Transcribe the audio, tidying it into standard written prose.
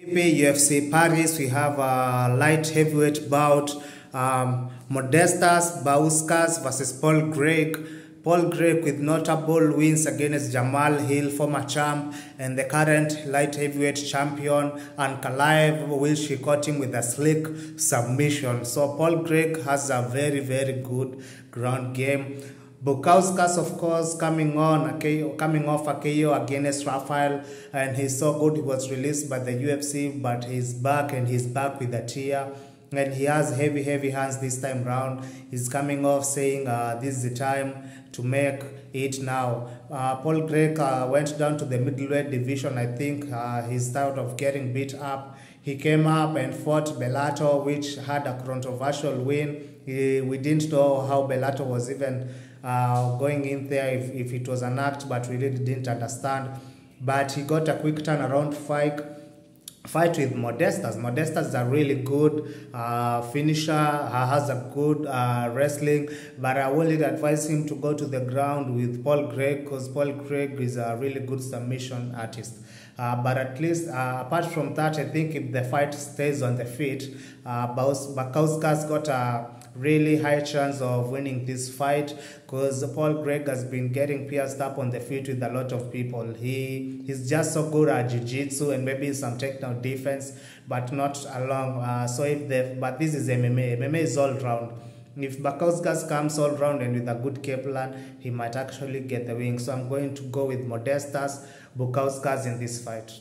UFC Paris, we have a light heavyweight bout. Modestas Bukauskas versus Paul Craig. Paul Craig with notable wins against Jamal Hill, former champ, and the current light heavyweight champion, and Ankalaev, which he caught him with a slick submission. So Paul Craig has a very, very good ground game. Bukauskas, of course, coming off a KO against Rafael, and he's so good. He was released by the UFC, but he's back, and he's back with a tear. And he has heavy hands this time round. He's coming off saying this is the time to make it now. Paul Craig went down to the middleweight division. I think he's tired of getting beat up. He came up and fought Bellator, which had a controversial win. We didn't know how Bellator was even going in there, if it was an act, but we really didn't understand. But he got a quick turnaround fight with Modestas. Modestas is a really good finisher, has a good wrestling, but I would advise him to go to the ground with Paul Craig, because Paul Craig is a really good submission artist. But at least, apart from that, I think if the fight stays on the feet, Bukauskas got a really high chance of winning this fight, because Paul Craig has been getting pierced up on the feet with a lot of people. He's just so good at jiu-jitsu and maybe some technical defense, but not along. But this is MMA. MMA is all round. If Bukauskas comes all round and with a good game plan, he might actually get the win. So I'm going to go with Modestas Bukauskas in this fight.